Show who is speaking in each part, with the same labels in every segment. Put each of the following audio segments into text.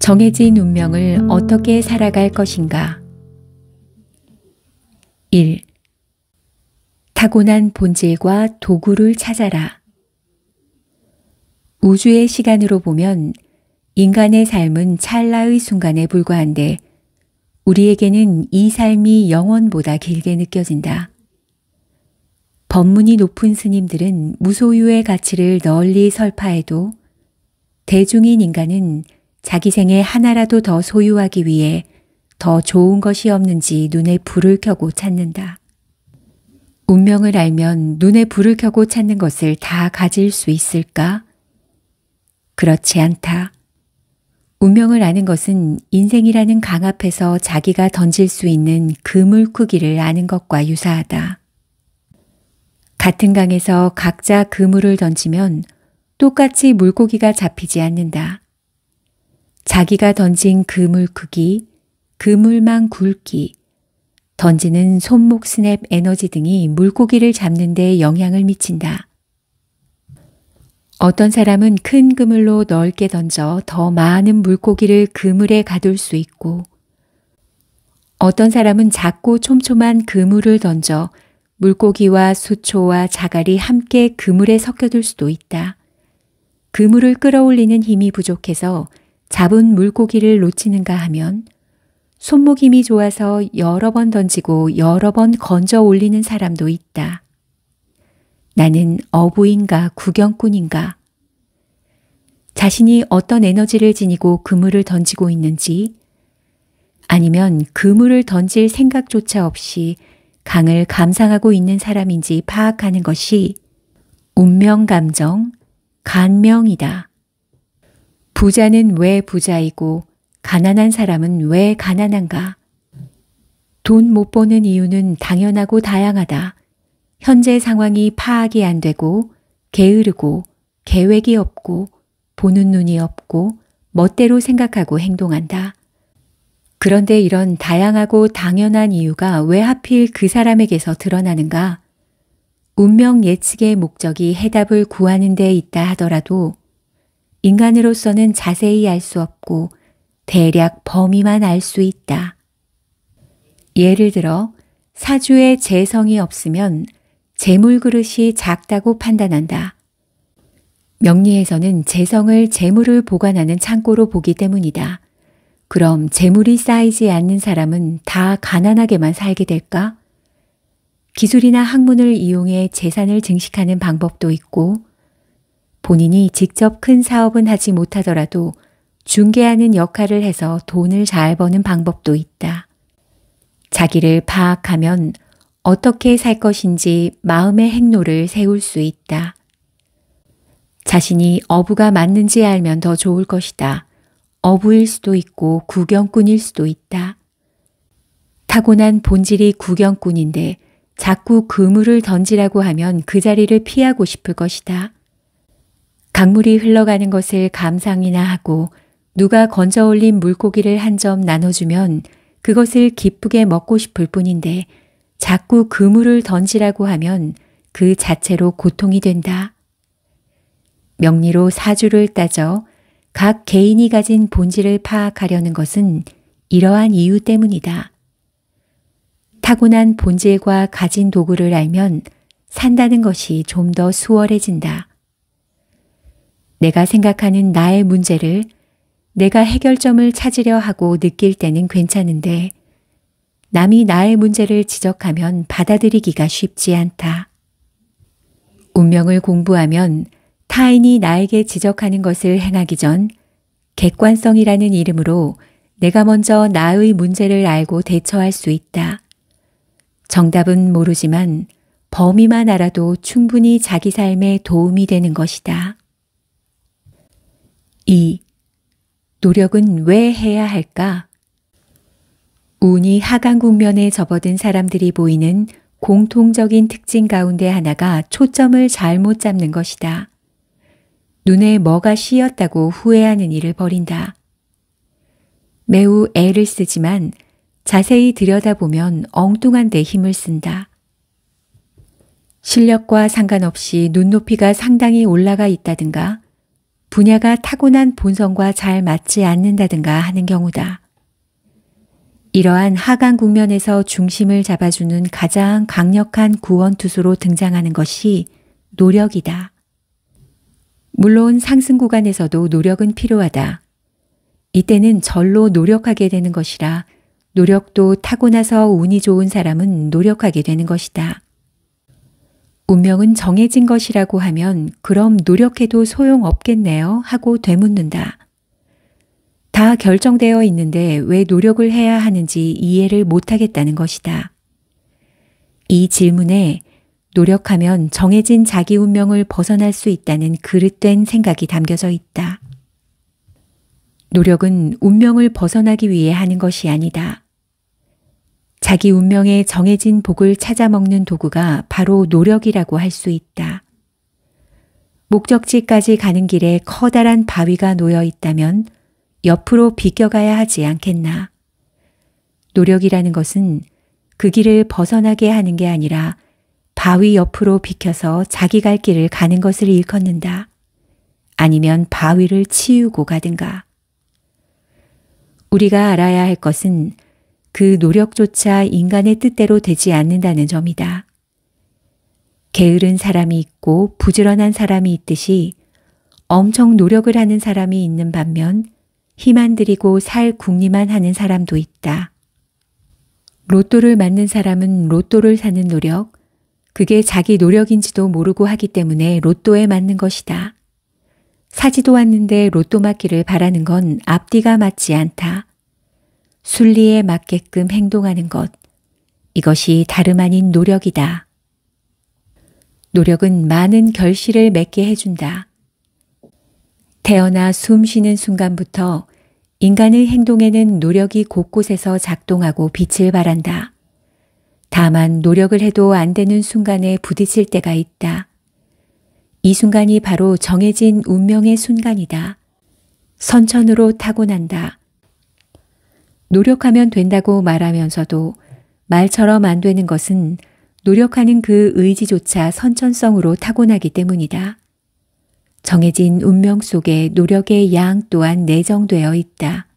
Speaker 1: 정해진 운명을 어떻게 살아갈 것인가? 1. 타고난 본질과 도구를 찾아라. 우주의 시간으로 보면 인간의 삶은 찰나의 순간에 불과한데 우리에게는 이 삶이 영원보다 길게 느껴진다. 법문이 높은 스님들은 무소유의 가치를 널리 설파해도 대중인 인간은 자기 생에 하나라도 더 소유하기 위해 더 좋은 것이 없는지 눈에 불을 켜고 찾는다. 운명을 알면 눈에 불을 켜고 찾는 것을 다 가질 수 있을까? 그렇지 않다. 운명을 아는 것은 인생이라는 강 앞에서 자기가 던질 수 있는 그물 크기를 아는 것과 유사하다. 같은 강에서 각자 그물을 던지면 똑같이 물고기가 잡히지 않는다. 자기가 던진 그물 크기, 그물망 굵기, 던지는 손목 스냅 에너지 등이 물고기를 잡는 데 영향을 미친다. 어떤 사람은 큰 그물로 넓게 던져 더 많은 물고기를 그물에 가둘 수 있고 어떤 사람은 작고 촘촘한 그물을 던져 물고기와 수초와 자갈이 함께 그물에 섞여들 수도 있다. 그물을 끌어올리는 힘이 부족해서 잡은 물고기를 놓치는가 하면 손목 힘이 좋아서 여러 번 던지고 여러 번 건져 올리는 사람도 있다. 나는 어부인가 구경꾼인가? 자신이 어떤 에너지를 지니고 그물을 던지고 있는지 아니면 그물을 던질 생각조차 없이 강을 감상하고 있는 사람인지 파악하는 것이 운명감정, 간명이다. 부자는 왜 부자이고 가난한 사람은 왜 가난한가? 돈 못 버는 이유는 당연하고 다양하다. 현재 상황이 파악이 안 되고 게으르고 계획이 없고 보는 눈이 없고 멋대로 생각하고 행동한다. 그런데 이런 다양하고 당연한 이유가 왜 하필 그 사람에게서 드러나는가? 운명 예측의 목적이 해답을 구하는 데 있다 하더라도 인간으로서는 자세히 알 수 없고 대략 범위만 알 수 있다. 예를 들어 사주에 재성이 없으면 재물 그릇이 작다고 판단한다. 명리에서는 재성을 재물을 보관하는 창고로 보기 때문이다. 그럼 재물이 쌓이지 않는 사람은 다 가난하게만 살게 될까? 기술이나 학문을 이용해 재산을 증식하는 방법도 있고 본인이 직접 큰 사업은 하지 못하더라도 중개하는 역할을 해서 돈을 잘 버는 방법도 있다. 자기를 파악하면 어떻게 살 것인지 마음의 행로를 세울 수 있다. 자신이 어부가 맞는지 알면 더 좋을 것이다. 어부일 수도 있고 구경꾼일 수도 있다. 타고난 본질이 구경꾼인데 자꾸 그물을 던지라고 하면 그 자리를 피하고 싶을 것이다. 강물이 흘러가는 것을 감상이나 하고 누가 건져 올린 물고기를 한 점 나눠주면 그것을 기쁘게 먹고 싶을 뿐인데 자꾸 그물을 던지라고 하면 그 자체로 고통이 된다. 명리로 사주를 따져 각 개인이 가진 본질을 파악하려는 것은 이러한 이유 때문이다. 타고난 본질과 가진 도구를 알면 산다는 것이 좀 더 수월해진다. 내가 생각하는 나의 문제를 내가 해결점을 찾으려 하고 느낄 때는 괜찮은데 남이 나의 문제를 지적하면 받아들이기가 쉽지 않다. 운명을 공부하면 타인이 나에게 지적하는 것을 행하기 전 객관성이라는 이름으로 내가 먼저 나의 문제를 알고 대처할 수 있다. 정답은 모르지만 범위만 알아도 충분히 자기 삶에 도움이 되는 것이다. 2. 노력은 왜 해야 할까? 운이 하강 국면에 접어든 사람들이 보이는 공통적인 특징 가운데 하나가 초점을 잘못 잡는 것이다. 눈에 뭐가 씌었다고 후회하는 일을 벌인다. 매우 애를 쓰지만 자세히 들여다보면 엉뚱한 데 힘을 쓴다. 실력과 상관없이 눈높이가 상당히 올라가 있다든가 분야가 타고난 본성과 잘 맞지 않는다든가 하는 경우다. 이러한 하강 국면에서 중심을 잡아주는 가장 강력한 구원투수로 등장하는 것이 노력이다. 물론 상승 구간에서도 노력은 필요하다. 이때는 절로 노력하게 되는 것이라 노력도 타고나서 운이 좋은 사람은 노력하게 되는 것이다. 운명은 정해진 것이라고 하면 그럼 노력해도 소용없겠네요 하고 되묻는다. 다 결정되어 있는데 왜 노력을 해야 하는지 이해를 못하겠다는 것이다. 이 질문에 노력하면 정해진 자기 운명을 벗어날 수 있다는 그릇된 생각이 담겨져 있다. 노력은 운명을 벗어나기 위해 하는 것이 아니다. 자기 운명에 정해진 복을 찾아먹는 도구가 바로 노력이라고 할 수 있다. 목적지까지 가는 길에 커다란 바위가 놓여 있다면 옆으로 비껴가야 하지 않겠나. 노력이라는 것은 그 길을 벗어나게 하는 게 아니라 바위 옆으로 비켜서 자기 갈 길을 가는 것을 일컫는다. 아니면 바위를 치우고 가든가. 우리가 알아야 할 것은 그 노력조차 인간의 뜻대로 되지 않는다는 점이다. 게으른 사람이 있고 부지런한 사람이 있듯이 엄청 노력을 하는 사람이 있는 반면 힘 안 들이고 살 궁리만 하는 사람도 있다. 로또를 맞는 사람은 로또를 사는 노력, 그게 자기 노력인지도 모르고 하기 때문에 로또에 맞는 것이다. 사지도 않는데 로또 맞기를 바라는 건 앞뒤가 맞지 않다. 순리에 맞게끔 행동하는 것, 이것이 다름 아닌 노력이다. 노력은 많은 결실을 맺게 해준다. 태어나 숨 쉬는 순간부터 인간의 행동에는 노력이 곳곳에서 작동하고 빛을 발한다. 다만 노력을 해도 안 되는 순간에 부딪힐 때가 있다. 이 순간이 바로 정해진 운명의 순간이다. 선천으로 타고난다. 노력하면 된다고 말하면서도 말처럼 안 되는 것은 노력하는 그 의지조차 선천성으로 타고나기 때문이다. 정해진 운명 속에 노력의 양 또한 내정되어 있다.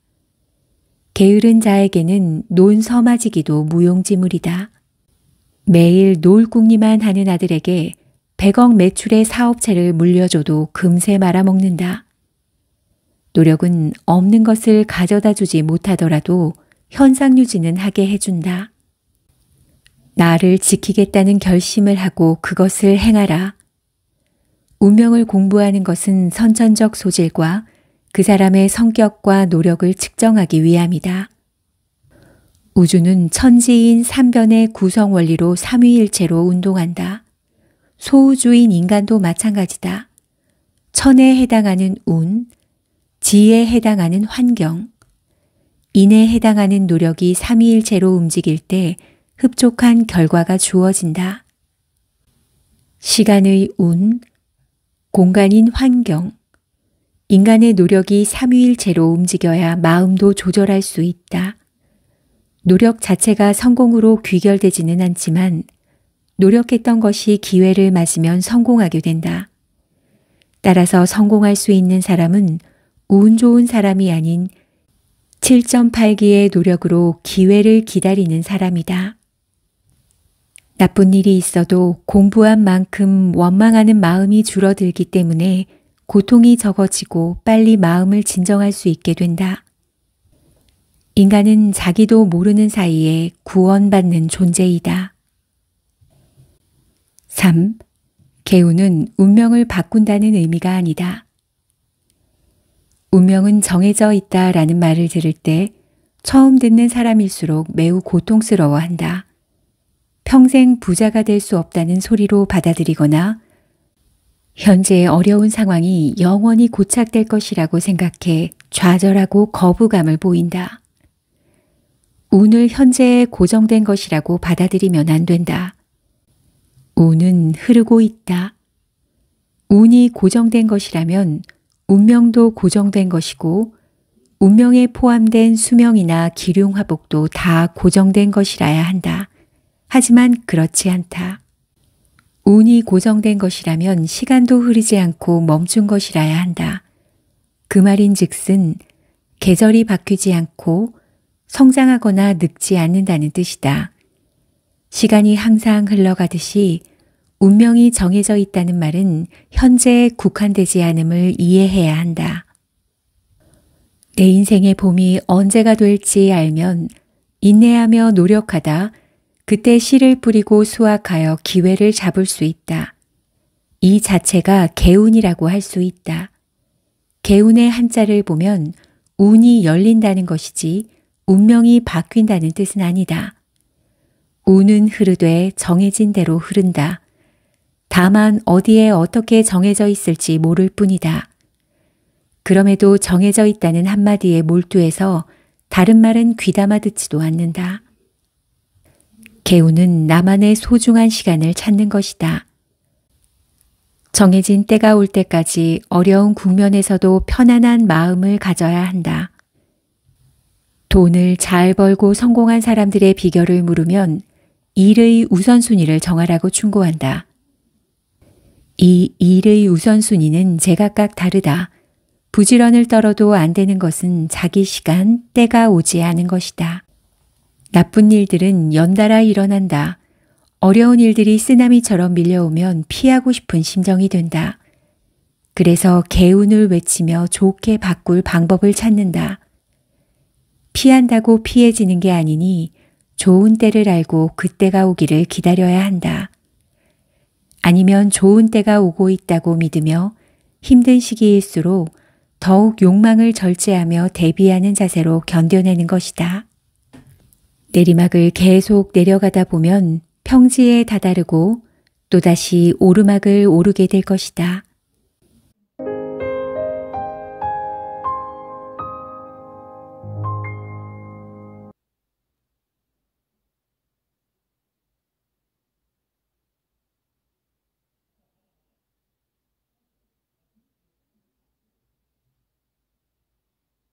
Speaker 1: 게으른 자에게는 논서마지기도 무용지물이다. 매일 놀궁리만 하는 아들에게 100억 매출의 사업체를 물려줘도 금세 말아먹는다. 노력은 없는 것을 가져다 주지 못하더라도 현상 유지는 하게 해준다. 나를 지키겠다는 결심을 하고 그것을 행하라. 운명을 공부하는 것은 선천적 소질과 그 사람의 성격과 노력을 측정하기 위함이다. 우주는 천지인 삼변의 구성 원리로 삼위일체로 운동한다. 소우주인 인간도 마찬가지다. 천에 해당하는 운, 지에 해당하는 환경, 인에 해당하는 노력이 삼위일체로 움직일 때 흡족한 결과가 주어진다. 시간의 운, 공간인 환경, 인간의 노력이 삼위일체로 움직여야 마음도 조절할 수 있다. 노력 자체가 성공으로 귀결되지는 않지만 노력했던 것이 기회를 맞으면 성공하게 된다. 따라서 성공할 수 있는 사람은 운 좋은 사람이 아닌 7.8기의 노력으로 기회를 기다리는 사람이다. 나쁜 일이 있어도 공부한 만큼 원망하는 마음이 줄어들기 때문에 고통이 적어지고 빨리 마음을 진정할 수 있게 된다. 인간은 자기도 모르는 사이에 구원받는 존재이다. 3. 개우는 운명을 바꾼다는 의미가 아니다. 운명은 정해져 있다라는 말을 들을 때 처음 듣는 사람일수록 매우 고통스러워한다. 평생 부자가 될 수 없다는 소리로 받아들이거나 현재의 어려운 상황이 영원히 고착될 것이라고 생각해 좌절하고 거부감을 보인다. 운을 현재에 고정된 것이라고 받아들이면 안 된다. 운은 흐르고 있다. 운이 고정된 것이라면 운명도 고정된 것이고 운명에 포함된 수명이나 기륭화복도 다 고정된 것이라야 한다. 하지만 그렇지 않다. 운이 고정된 것이라면 시간도 흐르지 않고 멈춘 것이라야 한다. 그 말인즉슨 계절이 바뀌지 않고 성장하거나 늙지 않는다는 뜻이다. 시간이 항상 흘러가듯이 운명이 정해져 있다는 말은 현재에 국한되지 않음을 이해해야 한다. 내 인생의 봄이 언제가 될지 알면 인내하며 노력하다 그때 씨를 뿌리고 수확하여 기회를 잡을 수 있다. 이 자체가 개운이라고 할 수 있다. 개운의 한자를 보면 운이 열린다는 것이지 운명이 바뀐다는 뜻은 아니다. 운은 흐르되 정해진 대로 흐른다. 다만 어디에 어떻게 정해져 있을지 모를 뿐이다. 그럼에도 정해져 있다는 한마디에 몰두해서 다른 말은 귀담아 듣지도 않는다. 개운은 나만의 소중한 시간을 찾는 것이다. 정해진 때가 올 때까지 어려운 국면에서도 편안한 마음을 가져야 한다. 돈을 잘 벌고 성공한 사람들의 비결을 물으면 일의 우선순위를 정하라고 충고한다. 이 일의 우선순위는 제각각 다르다. 부지런을 떨어도 안 되는 것은 자기 시간, 때가 오지 않은 것이다. 나쁜 일들은 연달아 일어난다. 어려운 일들이 쓰나미처럼 밀려오면 피하고 싶은 심정이 된다. 그래서 개운을 외치며 좋게 바꿀 방법을 찾는다. 피한다고 피해지는 게 아니니 좋은 때를 알고 그때가 오기를 기다려야 한다. 아니면 좋은 때가 오고 있다고 믿으며 힘든 시기일수록 더욱 욕망을 절제하며 대비하는 자세로 견뎌내는 것이다. 내리막을 계속 내려가다 보면 평지에 다다르고 또다시 오르막을 오르게 될 것이다.